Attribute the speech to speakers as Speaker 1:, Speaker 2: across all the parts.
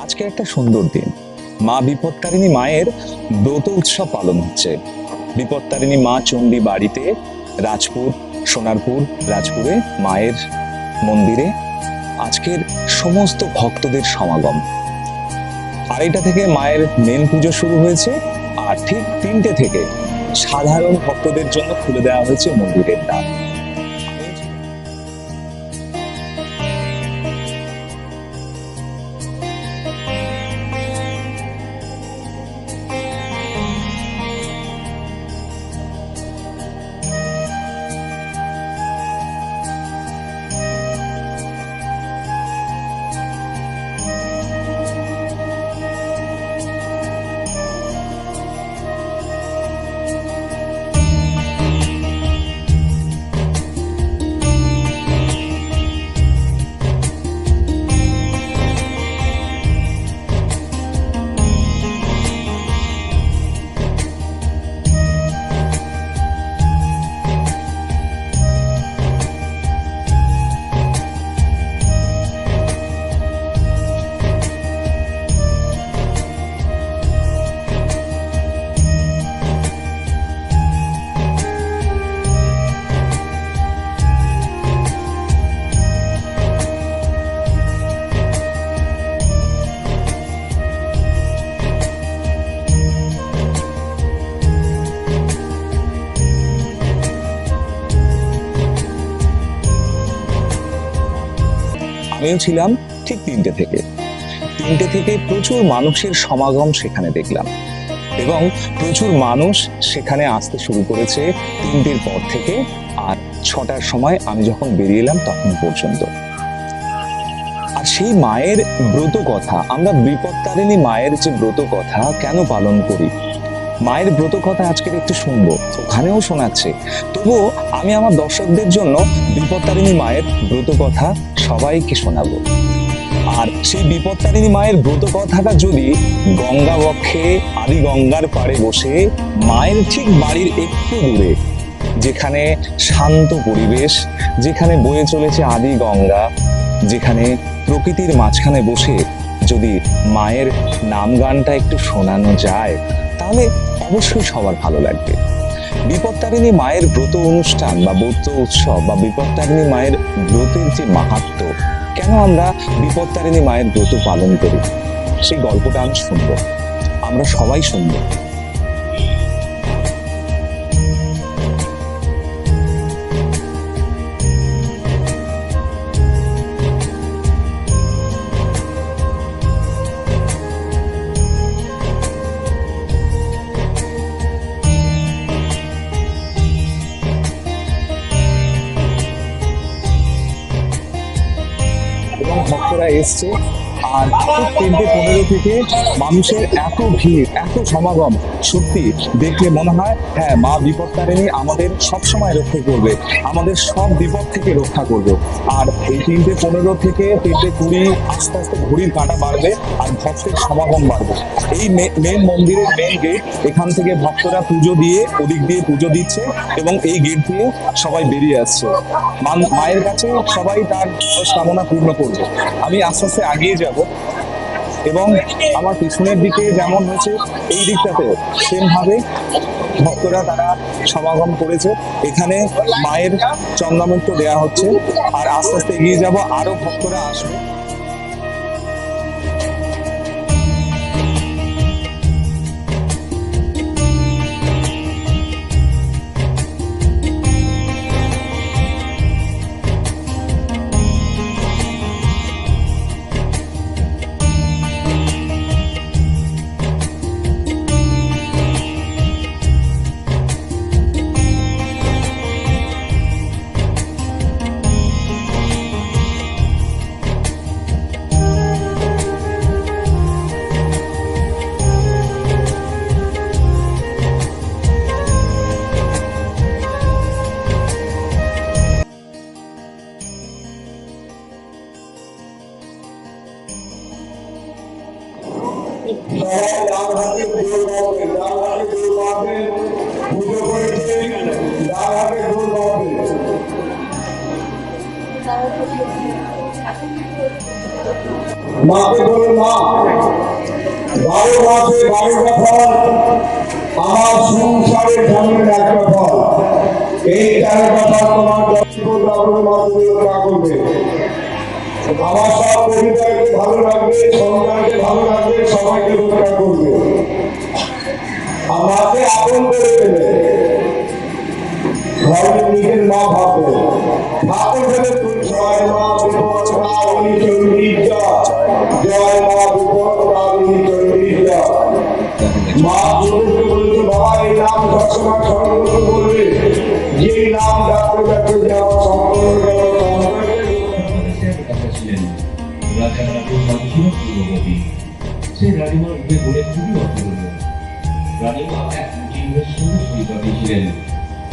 Speaker 1: আজকে একটা সুন্দর দিন। মা বিপত্তারিণী মায়ের ব্রত উৎসব পালন হচ্ছে। বিপত্তারিণী মা চণ্ডী বাড়িতে রাজপুর, সোনারপুর, রাজপুরে মায়ের মন্দিরে আজকের সমস্ত ভক্তদের সমাগম। 2:30 থেকে মায়ের মেন পুজো শুরু হয়েছে, আর ঠিক 3টে থেকে সাধারণ ভক্তদের জন্য খুলে দেওয়া হয়েছে মন্দিরের দ্বার। আমিও ছিলাম ঠিক 3টে থেকে প্রচুর মানুষের সমাগম সেখানে দেখলাম, এবং প্রচুর মানুষ সেখানে আসতে শুরু করেছে 3টের পর থেকে, আর 6টার সময় আমি যখন বেরিয়ে এলাম তখন পর্যন্ত। আর সেই মায়ের ব্রত কথা, আমরা বিপত্তারিণী মায়ের যে ব্রত কথা কেন পালন করি, মায়ের ব্রত কথা আজকের একটু শুনবো, ওখানেও শোনাচ্ছে। তবুও আমি আমার দর্শকদের জন্য বিপত্তারিণী মায়ের ব্রত কথা সবাইকে শোনাবো। আর সেই বিপত্তারিণী মায়ের ব্রত কথাটা যদি গঙ্গা বক্ষে আদি গঙ্গার পাড়ে বসে মায়ের ঠিক বাড়ির একটু দূরে, যেখানে শান্ত পরিবেশ, যেখানে বয়ে চলেছে আদি গঙ্গা, যেখানে প্রকৃতির মাঝখানে বসে যদি মায়ের নাম গানটা একটু শোনানো যায়, তাহলে অবশ্যই সবার ভালো লাগবে। বিপত্তারিণী মায়ের ব্রত অনুষ্ঠান বা ব্রত উৎসব বা বিপত্তারিণী মায়ের ব্রতের যে মাহাত্ম্য, কেন আমরা বিপত্তারিণী মায়ের ব্রত পালন করি, সেই গল্পটা আমি শুনবো, আমরা সবাই শুনবো। এবং ভক্তরা এসছে, আর ঠিক 3:15 থেকে মানুষের এত ভিড়, এত সমাগম, সত্যি দেখলে মনে হয় হ্যাঁ, মা বিপত্তারিণী আমাদের সবসময় রক্ষা করবে, আমাদের সব বিপদ থেকে রক্ষা করবে। আর এই 3:15 থেকে 3:20 আস্তে আস্তে ঘড়ির কাঁটা বাড়বে, আর ভক্তের সমাগম বাড়বে। এই মেন মন্দিরের মেন গেট, এখান থেকে ভক্তরা পুজো দিয়ে ওদিক দিয়ে পুজো দিচ্ছে, এবং এই গেট দিয়ে সবাই বেরিয়ে আসছে। মায়ের কাছে সবাই তার কামনা পূর্ণ করবে। আমি আস্তে আস্তে এগিয়ে যাব, এবং আমার পিছনের দিকে যেমন হয়েছে এই দিকটাতেও সেম ভাবে ভক্তরা তারা সমাগম করেছে। এখানে মায়ের চন্দ্রামৃত দেয়া হচ্ছে, আর আস্তে আস্তে এগিয়ে যাব, আরো ভক্তরা আসবে।
Speaker 2: মাকে বলে মা 12 মাসে 12টা ফল, আমার সংসারের সামনে একটা ফল, এই 4টা ফল তোমার জগৎ মাধ্যমে রক্ষা করবে। আমার সব পরিবারকে ভালো রাখবে, সন্তানকে ভালো রাখবে, সবাইকে রক্ষা করবে, আমাকে আপন করে দেবে। ঘরের নিজের মা ভাববে, ঠাকুর বলে তুই জয় মা বিপদ রাগিনী চণ্ডীর জয়, জয় মা বিপদ রাগিনী চণ্ডীর জয়। মা পুরুষকে বলছে বাবা এই নাম সবসময় স্মরণ করতে বলবে, যেই নাম ডাকতে ডাকতে যে আমার সম্পূর্ণ গেল
Speaker 3: রাজা রানীর নাম ছিল পূর্ববতী। সেই রানীমা উঠে বলে খুবই অপূর্ণ। রানীমা এক মুসলিমের সঙ্গে সৈকতে ছিলেন।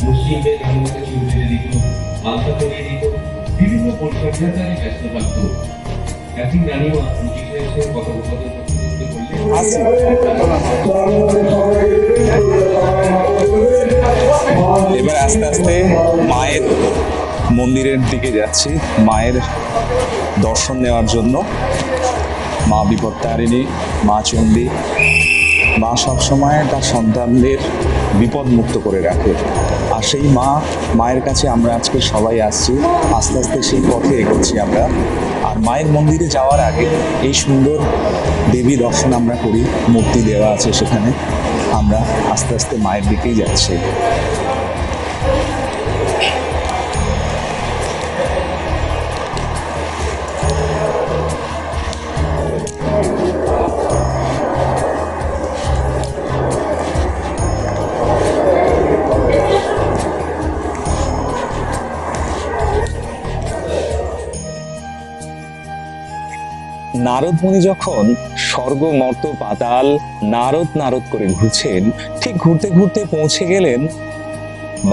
Speaker 3: মুসলিমদের রানীমাকে চুল বেঁধে দিত, আলতা পরিয়ে দিত, বিভিন্ন পরিচর্যার কাজে ব্যস্ত থাকত। একদিন রানীমা মুজিকে এসে কথোপকথন করতে
Speaker 1: বললেন। এবার আস্তে আস্তে মায়ের মন্দিরের দিকে যাচ্ছি, মায়ের দর্শন নেওয়ার জন্য। মা বিপত্তারিণী, মা চণ্ডী, মা সবসময় তার সন্তানদের বিপদ মুক্ত করে রাখে। আর সেই মায়ের কাছে আমরা আজকে সবাই আসছি, আস্তে আস্তে সেই পথে এগোচ্ছি আমরা। আর মায়ের মন্দিরে যাওয়ার আগে এই সুন্দর দেবী দর্শন আমরা করি, মূর্তি দেওয়া আছে সেখানে। আমরা আস্তে আস্তে মায়ের দিকেই যাচ্ছি। নারদ মুনি যখন স্বর্গ মর্ত পাতাল নারদ নারদ করে ঘুরছেন, ঠিক ঘুরতে ঘুরতে পৌঁছে গেলেন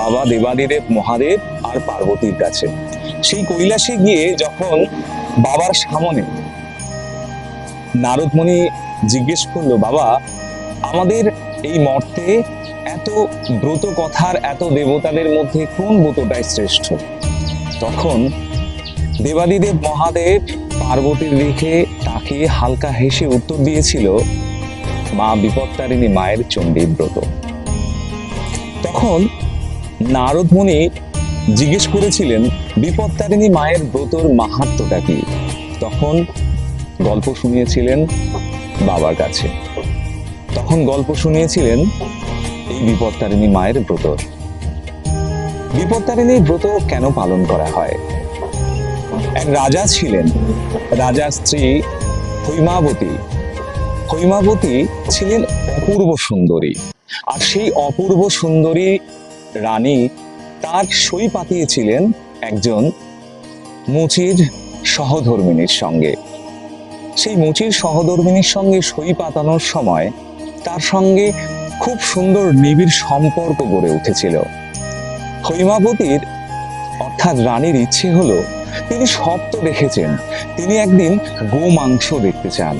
Speaker 1: বাবা দেবাদিদেব মহাদেব আর পার্বতীর কাছে। সেই কৈলাসে গিয়ে যখন বাবার সামনে নারদ মুনি জিজ্ঞেস করলো, বাবা আমাদের এই মর্তে এত ব্রত কথার এত দেবতাদের মধ্যে কোন ব্রতটাই শ্রেষ্ঠ? তখন দেবাদিদেব মহাদেব পার্বতীর দিকে তাকিয়ে হালকা হেসে উত্তর দিয়েছিল, মা বিপত্তারিণী মায়ের চণ্ডী ব্রত। তখন নারদ মুনি জিজ্ঞেস করেছিলেন, বিপত্তারিণী মায়ের ব্রতর মাহাত্ম্যটা কি? তখন গল্প শুনিয়েছিলেন বাবার কাছে। তখন গল্প শুনিয়েছিলেন এই বিপত্তারিণী মায়ের ব্রত। বিপত্তারিণীর ব্রত কেন পালন করা হয়? এক রাজা ছিলেন, রাজার স্ত্রী হৈমাবতী। হৈমাবতী ছিলেন অপূর্ব সুন্দরী, আর সেই অপূর্ব সুন্দরী রানী তার সই পাতিয়েছিলেন একজন মুচির সহধর্মিণীর সঙ্গে। সেই মুচির সহধর্মিণীর সঙ্গে সই পাতানোর সময় তার সঙ্গে খুব সুন্দর নিবিড় সম্পর্ক গড়ে উঠেছিল। হৈমাবতীর অর্থাৎ রানীর ইচ্ছে হলো, তিনি স্বপ্ন দেখেছেন তিনি একদিন গো মাংস দেখতে চান।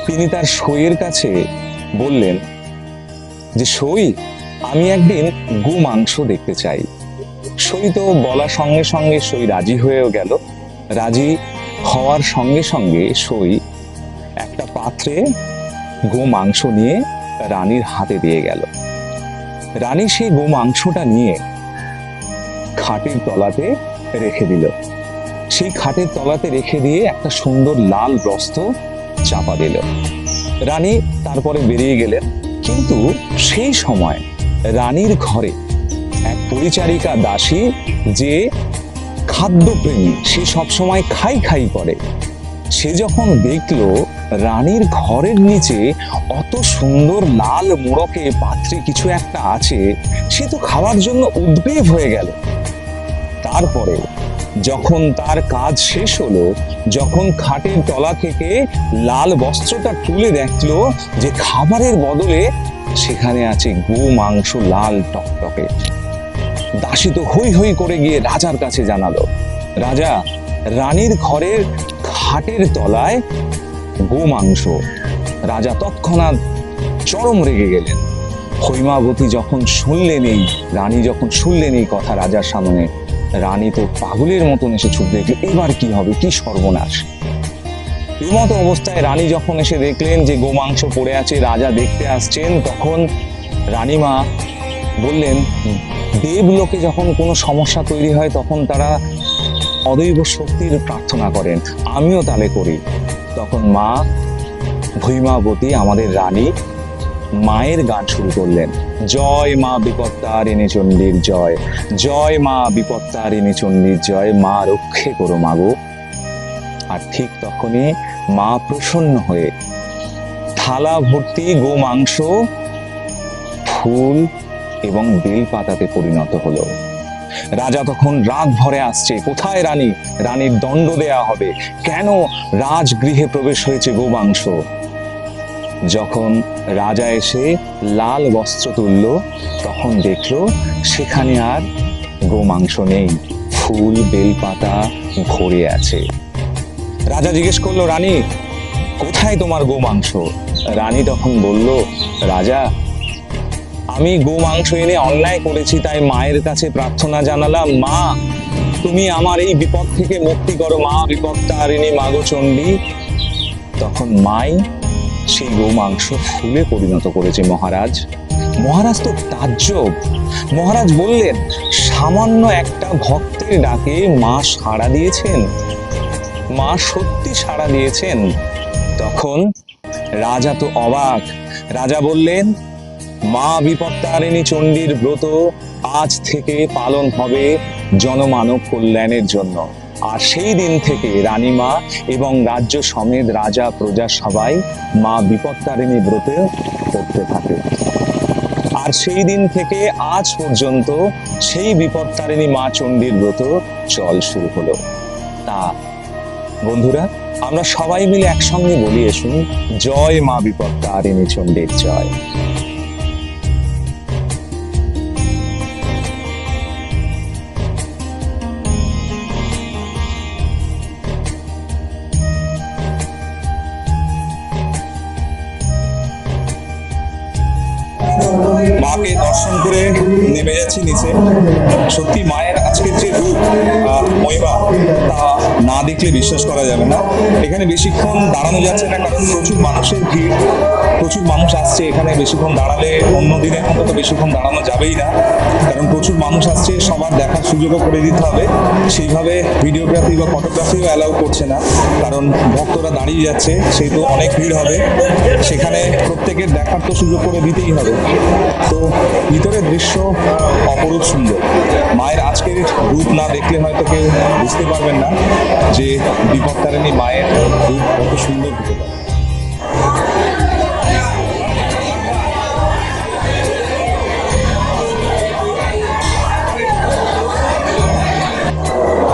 Speaker 1: তিনি তার সইয়ের কাছে বললেন যে, সই আমি একদিন গো মাংস দেখতে চাই। সই তো বলার সঙ্গে সঙ্গে সই রাজি হয়েও গেল। রাজি হওয়ার সঙ্গে সঙ্গে সই একটা পাত্রে গো মাংস নিয়ে রানীর হাতে দিয়ে গেল। রানী সেই গো মাংসটা নিয়ে খাটের তলাতে রেখে দিল। সেই খাটের তলাতে রেখে দিয়ে একটা সুন্দর লাল বস্ত্র চাপা দিল। রানী তারপরে বেরিয়ে গেলেন। কিন্তু সেই সময় রানীর ঘরে এক পরিচারিকা দাসী, যে খাদ্যপ্রেমী, সে সবসময় খাই খাই করে, সে যখন দেখলো রানীর ঘরের নিচে অত সুন্দর লাল মোড়কে পাত্রে কিছু একটা আছে, সে তো খাওয়ার জন্য উদ্গ্রীব হয়ে গেল। তারপরে যখন তার কাজ শেষ হলো, যখন খাটের তলা থেকে লাল বস্ত্রটা তুলে দেখলো যে খাবারের বদলে সেখানে আছে গো মাংস, লাল টকটকে। দাসী তো হই হই করে গিয়ে রাজার কাছে জানালো, রাজা, রানীর ঘরের খাটের তলায় গো মাংস। রাজা তৎক্ষণাৎ চরম রেগে গেলেন। হৈমাবতী যখন শুনলেন, এই রানী যখন শুনলেন এই কথা রাজার সামনে, রানী তো পাগলের মতন এসে ছুট দেখলো, এবার কি হবে, কি সর্বনাশ। এমতো অবস্থায় রানী যখন এসে দেখলেন যে গোমাংস পড়ে আছে, রাজা দেখতে আসছেন, তখন রানীমা বললেন, দেবলোকে যখন কোনো সমস্যা তৈরি হয় তখন তারা অদৈব শক্তির প্রার্থনা করেন, আমিও তাহলে করি। তখন মা ভৈমাবতী, আমাদের রানী, মায়ের গান শুরু করলেন, জয় মা বিপত্তারিণী চণ্ডীর জয়, জয় মা বিপত্তারিণী চণ্ডীর জয়, মা রক্ষে করো মাগো। আর ঠিক তখনই মা প্রসন্ন হয়ে থালা ভর্তি গোমাংস ফুল এবং বেলপাতাতে পরিণত হলো। রাজা তখন রাগ ভরে আসছে, কোথায় রানী, রানীর দণ্ড দেয়া হবে, কেন রাজগৃহে প্রবেশ হয়েছে গোমাংস। যখন রাজা এসে লাল বস্ত্র তুলল, তখন দেখলো সেখানে আর গোমাংস নেই, ফুল বেলপাতা ভরে আছে। রাজা জিজ্ঞেস করলো, রানী কোথায় তোমার গোমাংস? রানী তখন বলল, রাজা আমি গোমাংস এনে অন্যায় করেছি, তাই মায়ের কাছে প্রার্থনা জানালাম, মা তুমি আমার এই বিপদ থেকে মুক্তি করো, মা বিপত্তারিণী মাগো চণ্ডী। তখন মাই সেই গোমাংস ফুলে পরিণত করেছে মহারাজ। মহারাজ তো তাজ্জব। মহারাজ বললেন, সামান্য একটা ভক্তের ডাকে মা সাড়া দিয়েছেন, মা সত্যি সাড়া দিয়েছেন। তখন রাজা তো অবাক। রাজা বললেন, মা বিপত্তারিণী চণ্ডীর ব্রত আজ থেকে পালন হবে জনমানব কল্যাণের জন্য। আর সেই দিন থেকে রানীমা এবং রাজ্য সমেত রাজা প্রজা সবাই মা বিপত্তারিণী ব্রত করতে থাকে। আর সেই দিন থেকে আজ পর্যন্ত সেই বিপত্তারিণী মা চণ্ডীর ব্রত চল শুরু হলো। তা বন্ধুরা, আমরা সবাই মিলে একসঙ্গে বলি, এসুন, জয় মা বিপত্তারিণী চণ্ডীর জয়। মাকে দর্শন করে নেমে যাচ্ছি নিচে। সত্যি মায়ের আজকের যে রূপ, মহিমা, তা না দেখলে বিশ্বাস করা যাবে না। এখানে বেশিক্ষণ দাঁড়ানো যাচ্ছে না, কারণ প্রচুর মানুষের ভিড়, প্রচুর মানুষ আসছে এখানে। বেশিক্ষণ দাঁড়ালে, অন্য দিনের মতো তো বেশিক্ষণ দাঁড়ানো যাবেই না, কারণ প্রচুর মানুষ আসছে, সবার দেখার সুযোগও করে দিতে হবে। সেইভাবে ভিডিওগ্রাফি বা ফটোগ্রাফিও অ্যালাউ করছে না, কারণ ভক্তরা দাঁড়িয়ে যাচ্ছে, সেই তো অনেক ভিড় হবে, সেখানে প্রত্যেকের দেখার তো সুযোগ করে দিতেই হবে। তো ভিতরের দৃশ্য অপরূপ সুন্দর। মায়ের আজকের রূপ না দেখলে হয়তো কেউ বুঝতে পারবেন না যে বিপত্তারিণী মায়ের রূপ কত সুন্দর হতে পারে।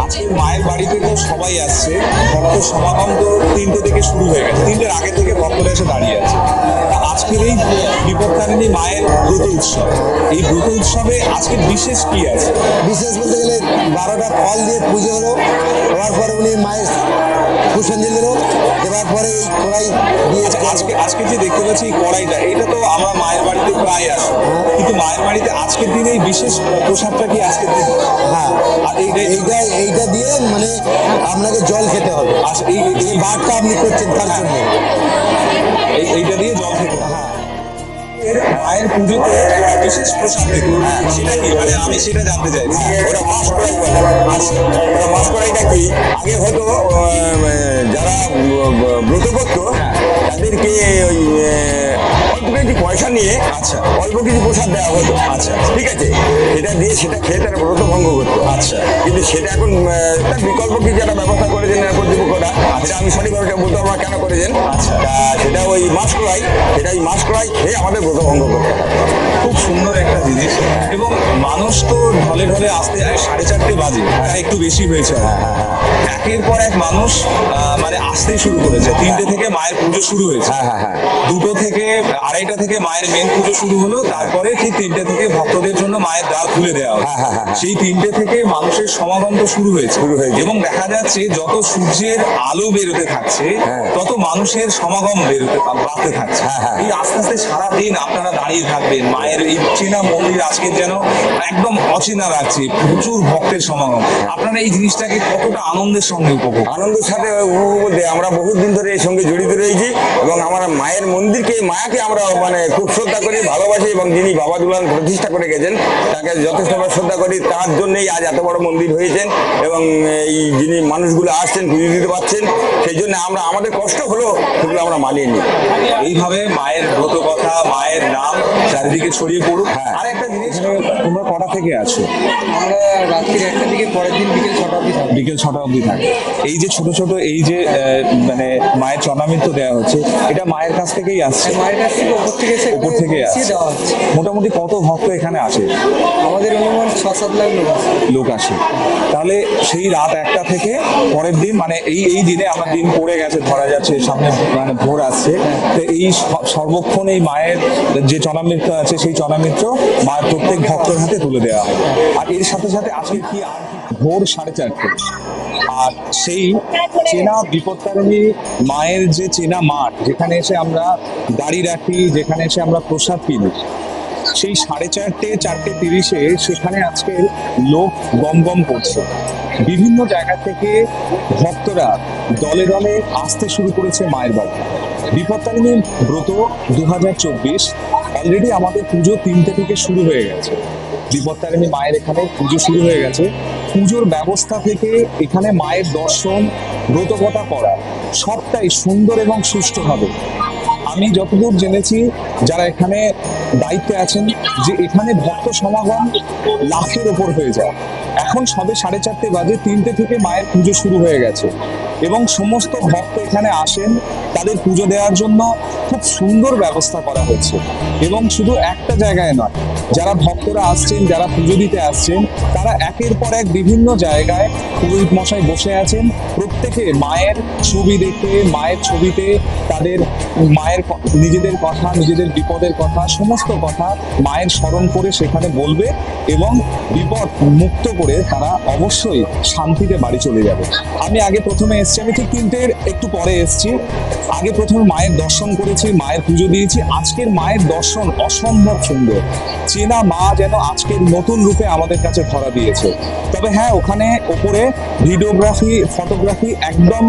Speaker 1: আজকে মায়ের বাড়িতে তো সবাই আসছে, ভক্ত সমাগম তো 3টে থেকে শুরু হয়ে গেছে, 3টের আগে থেকে ভক্তরা এসে দাঁড়িয়ে আছে। আজকের এই বিপত্তারিণী মায়ের ব্রত উৎসব, এই ব্রত উৎসবে আজকে বিশেষ কি আছে?
Speaker 4: বিশেষ বলতে গেলে 12টা ফল দিয়ে পুজো হলো, হওয়ার পরে উনি মায়ের পুষ্পাঞ্জলি দিল, দেওয়ার পরে এই কড়াই দিয়ে
Speaker 1: আজকে যে দেখতে পাচ্ছি এই কড়াইটা, এটা তো আমরা মায়ের বাড়িতে প্রায় আসি, কিন্তু মায়ের বাড়িতে আজকের দিনে এই বিশেষ প্রসাদটা কি আজকের দিন?
Speaker 4: হ্যাঁ,
Speaker 1: আর
Speaker 4: এইটা দিয়ে মানে আপনাকে জল খেতে হবে।
Speaker 1: আচ্ছা,
Speaker 4: এই বারটা আপনি করছেন তার জন্য
Speaker 1: এইটা দিয়ে জল খেতে হবে। মায়ের পুজোতে একটা বিশেষ প্রসাদ দেবো, সেটা কি, মানে আমি সেটা জানতে চাই।
Speaker 2: ওটা মাস করাই বলে। ওটা মাস করাইটা কি, আগে হয়তো যারা ব্রত করতো তাদেরকে ওই অল্প কিছু পয়সা নিয়ে,
Speaker 1: আচ্ছা,
Speaker 2: অল্প কিছু প্রসাদ দেওয়া হতো।
Speaker 1: আচ্ছা,
Speaker 2: ঠিক আছে, সেটা দিয়ে সেটা খেয়ে তারা ব্রত ভঙ্গ করতো।
Speaker 1: আচ্ছা,
Speaker 2: কিন্তু সেটা এখন তার বিকল্প কিছু একটা ব্যবস্থা করেছেন কর্তৃপক্ষরা, সেটা আমি সঠিকভাবে বলতে পারবো না কেন করেছেন।
Speaker 1: আচ্ছা,
Speaker 2: তা সেটা ওই মাস করাই, সেটা ওই মাস করাই খেয়ে আমাদের ব্রত ভঙ্গ করতে হবে।
Speaker 1: খুব সুন্দর একটা জিনিস। এবং মানুষ তো ঢলে ঢলে আসতে 4:30 বাজে, একটু বেশি হয়েছে। একের পর এক মানুষ মানে আসতে শুরু করেছে। 3টে থেকে মায়ের পুজো শুরু হয়েছে, 2টো থেকে 2:30 2টা থেকে মায়ের মেন পুজো শুরু হলো, তারপরে ঠিক 3টে থেকে ভক্তদের জন্য মায়ের দ্বার খুলে দেওয়া হলো। সেই 3টে থেকে মানুষের সমাগম তো শুরু হয়েছে এবং দেখা যাচ্ছে যত সূর্যের আলো বেরোতে থাকছে তত মানুষের সমাগম বাড়তে থাকছে। এই আস্তে আস্তে সারাদিন আপনারা দাঁড়িয়ে থাকবেন, মায়ের এই চেনা মন্দির আজকে যেন একদম অচেনা লাগছে, প্রচুর ভক্তের সমাগম। আপনারা এই জিনিসটাকে কতটা আনন্দের সঙ্গে উপভোগ?
Speaker 5: আনন্দের সাথে উপভোগ বলতে আমরা বহুত দিন ধরে এর সঙ্গে জড়িত রয়েছি এবং আমরা মায়ের মন্দিরকে, মায়াকে আমরা মানে খুব শ্রদ্ধা করি, ভালোবাসি এবং যিনি বাবা দুলাল প্রতিষ্ঠা করে গেছেন তাকে যথেষ্টভাবে শ্রদ্ধা করি। তার জন্যই আজ এত বড় মন্দির হয়েছেন এবং এই যিনি মানুষগুলো আসছেন পুজো দিতে পারছেন, সেই জন্য আমরা আমাদের কষ্ট হলো সেগুলো আমরা মানিয়ে নিই।
Speaker 1: এইভাবে মায়ের ব্রত কথা, মায়ের নাম চারিদিকে ছড়িয়ে পড়ুক। আর একটা জিনিস, তোমরা কটা থেকে আছো?
Speaker 4: আমরা রাত্রি 1টা থেকে পরের দিন বিকেল 6টা অবধি থাকি।
Speaker 1: বিকেল 6টা অবধি থাকে। এই যে ছোট ছোট এই যে মানে মায়ের চরণামৃত দেওয়া হচ্ছে, এটা মায়ের কাছ থেকেই আসছে?
Speaker 4: মায়ের কাছ থেকে ওপর থেকে এসে
Speaker 1: উপর থেকে আসছে।
Speaker 4: দেওয়া হচ্ছে।
Speaker 1: মোটামুটি কত ভক্ত এখানে আসে?
Speaker 4: আমাদের অনুমান 6-7 লাখ
Speaker 1: লোক আসে। তাহলে সেই রাত 1টা থেকে পরের দিন, মানে এই দিনে আমরা দিন পড়ে গেছে ধরা যাচ্ছে, সামনে মানে ভোর আসছে, তো এই সর্বক্ষণ এই মায়ের যে চরণামৃত আছে সেই চরণামৃত মায়ের প্রত্যেক ভক্তের হাতে তুলে দেওয়া হয়। আর এর সাথে সাথে আজকে কি ভোর 4:30, আর সেই চেনা বিপত্তারিণী মায়ের যে চেনা মাঠ, যেখানে এসে আমরা গাড়ি রাখি, যেখানে এসে আমরা প্রসাদ কিনি, সেই 4:30, 4:30 সেখানে আজকে লোক গম গম করছে। বিভিন্ন জায়গা থেকে ভক্তরা দলে দলে আসতে শুরু করেছে মায়ের বাড়ি। বিপত্তারিণী ব্রত 2024 অলরেডি আমাদের পুজো 3টে থেকে শুরু হয়ে গেছে। বিপত্তারিণী মায়ের এখানে পুজো শুরু হয়ে গেছে। পুজোর ব্যবস্থা থেকে এখানে মায়ের দর্শন, ব্রতকথা করা সবটাই সুন্দর এবং সুষ্ঠু হবে। আমি যতদূর জেনেছি, যারা এখানে দায়িত্বে আছেন, যে এখানে ভক্ত সমাগম লাখের ওপর হয়ে যায়। এখন সবে 4:30 বাজে, 3টে থেকে মায়ের পুজো শুরু হয়ে গেছে এবং সমস্ত ভক্ত এখানে আসেন তাদের পুজো দেওয়ার জন্য। খুব সুন্দর ব্যবস্থা করা হয়েছে এবং শুধু একটা জায়গায় নয়, যারা ভক্তরা আসছেন, যারা পুজো দিতে আসছেন, তারা একের পর এক বিভিন্ন জায়গায় পুরোহিত মশাই বসে আছেন। প্রত্যেকে মায়ের ছবি দেখে, মায়ের ছবিতে তাদের মায়ের নিজেদের কথা, নিজেদের বিপদের কথা, সমস্ত কথা মায়ের স্মরণ করে সেখানে বলবে এবং বিপদ মুক্ত করে তারা অবশ্যই শান্তিতে বাড়ি চলে যাবে। আমি আগে প্রথমে এসেছি, আমি ঠিক 3টের একটু পরে এসেছি। আগে প্রথমে মায়ের দর্শন করেছি, মায়ের পুজো দিয়েছি। আজকের মায়ের দর্শন অসম্ভব সুন্দর। চেনা মা যেন আজকের নতুন রূপে আমাদের কাছে ধরা দিয়েছে। তবে হ্যাঁ, ওখানে ওপরে ভিডিওগ্রাফি, ফটোগ্রাফি একদম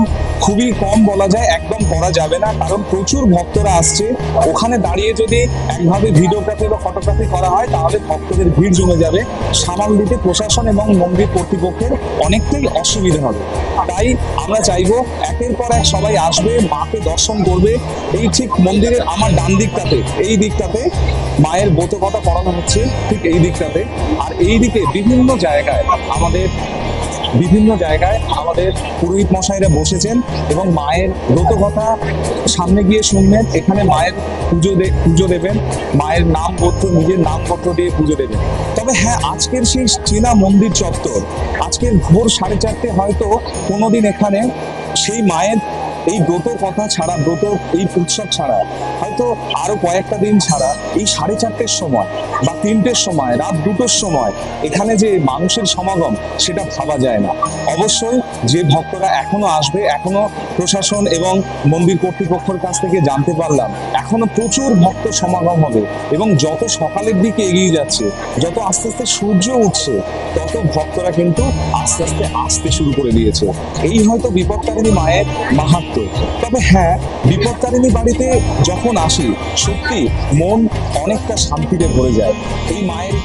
Speaker 1: খুবই কম বলা যায়, একদম করা যাবে না, কারণ প্রচুর ভক্তরা আসছে। ওখানে দাঁড়িয়ে যদি একভাবে ভিডিওগ্রাফি বা ফটোগ্রাফি করা হয় তাহলে ভক্তদের ভিড় জমে যাবে, সামাল দিতে প্রশাসন এবং মন্দির কর্তৃপক্ষের অনেকটাই অসুবিধা হবে। তাই আমরা চাইবো একের পর এক সবাই আসবে, মাকে দর্শন করবে। এই ঠিক মন্দিরের আমার ডান দিকটাতে, এই দিকটাতে মায়ের ব্রতকথা পড়ানো হচ্ছে, ঠিক এই দিকটাতে। আর এই দিকে বিভিন্ন জায়গায় আমাদের পুরোহিত মশাইরা বসেছেন এবং মায়ের ব্রতকথা সামনে গিয়ে শুনবেন। এখানে মায়ের পুজো দেবেন, মায়ের নাম গোত্র, নিজের নাম গোত্র দিয়ে পুজো দেবেন। তবে হ্যাঁ, আজকের সেই চেনা মন্দির চত্বর, আজকের ভোর 4:30 হয়তো কোনোদিন এখানে সেই মায়ের এই ব্রত কথা ছাড়া, ব্রত এই উৎসব ছাড়া হয়তো আরো কয়েকটা দিন ছাড়া এই 4:30 সময় বা 3টের সময়, রাত 2টোর সময় এখানে যে মানুষের সমাগম, সেটা ভাবা যায় না। অবশ্যই যে ভক্তরা এখনো আসবে, এখনো প্রশাসন এবং মন্দির কর্তৃপক্ষের কাছ থেকে জানতে পারলাম এখনো প্রচুর ভক্ত সমাগম হবে এবং যত সকালের দিকে এগিয়ে যাচ্ছে, যত আস্তে আস্তে সূর্য উঠছে, তত ভক্তরা কিন্তু আস্তে আস্তে আসতে শুরু করে দিয়েছে। এই হয়তো বিপত্তারিণী মায়ের মাহাত্ম্য। তবে হ্যাঁ, বিপত্তারিণী বাড়িতে যখন আসি সত্যি মন অনেকটা শান্তিতে ভরে যায়। এই মায়ের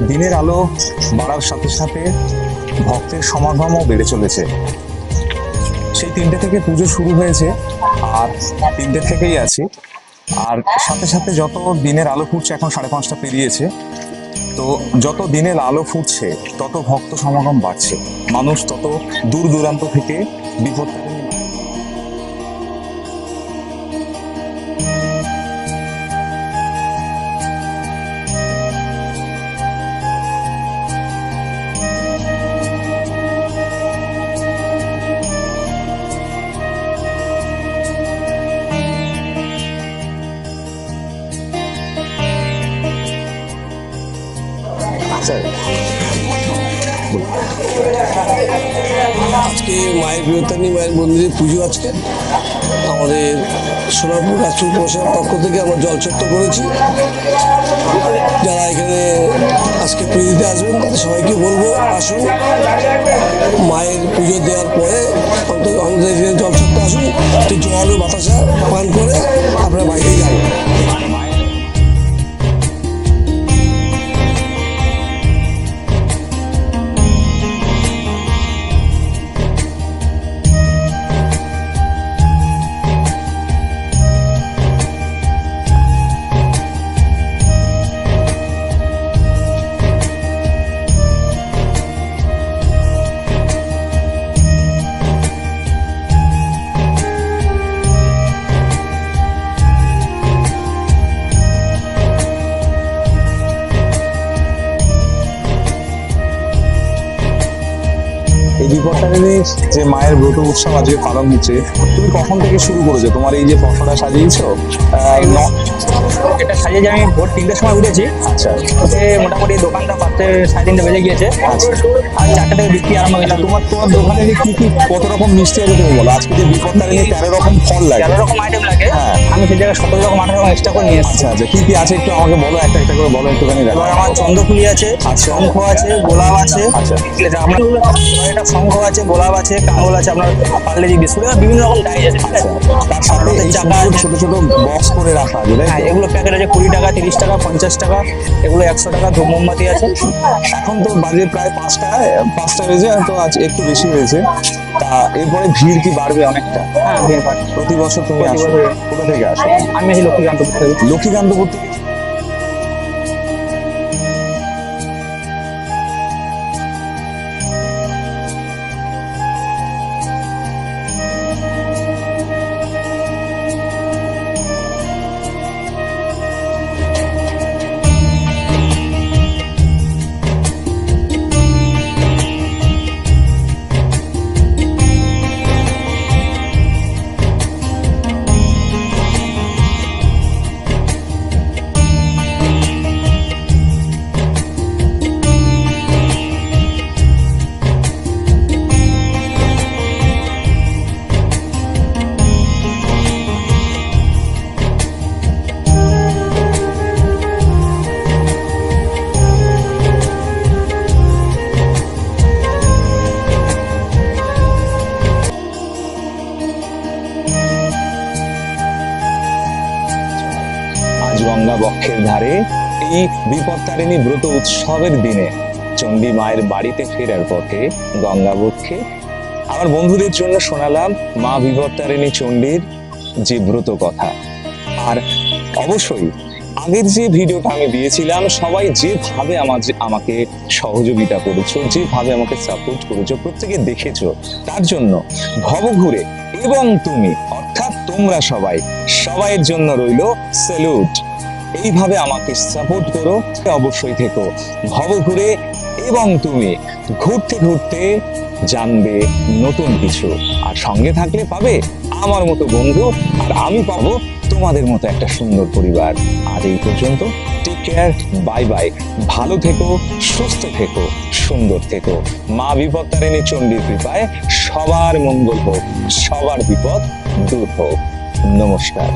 Speaker 1: দিনের আলো বাড়ার সাথে সাথে ভক্তের সমাগমও বেড়ে চলেছে। সেই 3টে থেকে পুজো শুরু হয়েছে আর 3টে থেকেই আছি। আর সাথে সাথে যত দিনের আলো ফুটছে, এখন 5:30 পেরিয়েছে, তো যত দিনের আলো ফুটছে তত ভক্ত সমাগম বাড়ছে। মানুষ তত দূর দূরান্ত থেকে বিপত্তারিণী
Speaker 6: আজকে মায়ের বৃহত্তারিণী মায়ের মন্দিরে পুজো আজকে আমাদের সোনারপুর রাষ্ট্রীয় প্রশাসনের পক্ষ থেকে আমরা জলচত্বর করেছি। যারা এখানে আজকে পুজো দিতে আসবেন তাদের সবাইকে বলবো আসুন, মায়ের পুজো দেওয়ার পরে আমাদের এখানে জলচত্বর আসুন, একটু জল ও বাতাসা পান করে আপনারা বাইরে যাবেন।
Speaker 1: এই বিপত্তারিণীর যে মায়ের ব্রত উৎসব আজকে পালন হচ্ছে, তুমি কখন থেকে শুরু করেছো তোমার এই যে পশরা সাজিয়েছো?
Speaker 7: এটা সাজিয়ে আমি ভোর 3টের সময় উঠেছি।
Speaker 1: আচ্ছা,
Speaker 7: ওতে মোটামুটি দোকানটা 5:30 বেজে গিয়েছে।
Speaker 1: আচ্ছা।
Speaker 7: আর 4টা থেকে বিক্রি আরম্ভ হয়েছে।
Speaker 1: তোমার দোকানে কি কি কত রকম মিষ্টি আছে তুমি বলো? আজকে যে বিপত্তারিণী 13 রকম ফল লাগে।
Speaker 7: 13 রকম আইটেম লাগে।
Speaker 1: হ্যাঁ।
Speaker 7: আমি সেই জায়গায় 17 রকম 18 রকম এক্সট্রা করে নিয়ে এসেছি।
Speaker 1: আচ্ছা আচ্ছা, কি কি আছে একটু আমাকে বলো, একটা একটা করে বলো একটুখানি।
Speaker 7: এবার আমার চন্দ্রফুলি আছে,
Speaker 1: আচ্ছা।
Speaker 7: শঙ্খ আছে, গোলাপ আছে।
Speaker 1: আচ্ছা।
Speaker 7: এটা আমার এটা শঙ্খ আছে, গোলাপ আছে, কাঙল আছে, আপনার পার্লেজি বিস্কুট, বিভিন্ন রকম ডাইস আছে। ঠিক আছে?
Speaker 1: তার সাথে এই
Speaker 7: চাকা আছে।
Speaker 1: ছোট ছোট বক্স করে রাখা আছে, তাই তো?
Speaker 7: হ্যাঁ, এগুলো প্যাকেট আছে 20 টাকা, 30 টাকা, 50 টাকা, এগুলো 100 টাকা। ধূপ মোমবাতি আছে।
Speaker 1: এখন তো বাজে প্রায় 5টা বেজে, তো আজ একটু বেশি হয়েছে। তা এরপরে ভিড় কি বাড়বে অনেকটা?
Speaker 7: হ্যাঁ, ভিড় বাড়বে।
Speaker 1: প্রতি বছর তুমি
Speaker 7: প্রতি
Speaker 1: আসো?
Speaker 7: বছর।
Speaker 1: কোথা থেকে আসো?
Speaker 7: আমি আছি লক্ষ্মীকান্তপুর থেকে।
Speaker 1: লক্ষ্মীকান্তপুর থেকে। আজ গঙ্গা বক্ষের ধারে এই বিপত্তারিণী ব্রত উৎসবের দিনে চণ্ডী মায়ের বাড়িতে ফেরার পথে গঙ্গা বক্ষে আমার বন্ধুদের জন্য শোনালাম মা বিপত্তারিণী চণ্ডীর যে ব্রত কথা। আর অবশ্যই আগের যে ভিডিওটা আমি দিয়েছিলাম, সবাই যেভাবে আমাকে সহযোগিতা করেছো, যেভাবে আমাকে সাপোর্ট করেছো, প্রত্যেকে দেখেছো, তার জন্য ভবঘুরে এবং তুমি অর্থাৎ তোমরা সবাইয়ের জন্য রইলো স্যালুট। এইভাবে আমাকে সাপোর্ট করো, অবশ্যই থেকো ভবঘুরে এবং তুমি ঘুরতে ঘুরতে জানবে নতুন কিছু, আর সঙ্গে থাকলে পাবে আমার মতো বন্ধু, আর আমি পাবো তোমাদের মতো একটা সুন্দর পরিবার। আজ এই পর্যন্ত, টেক কেয়ার, বাই বাই, ভালো থেকো, সুস্থ থেকো, সুন্দর থেকো। মা বিপত্তারিণী চণ্ডীর কৃপায় সবার মঙ্গল হোক, সবার বিপদ দূর হোক। নমস্কার।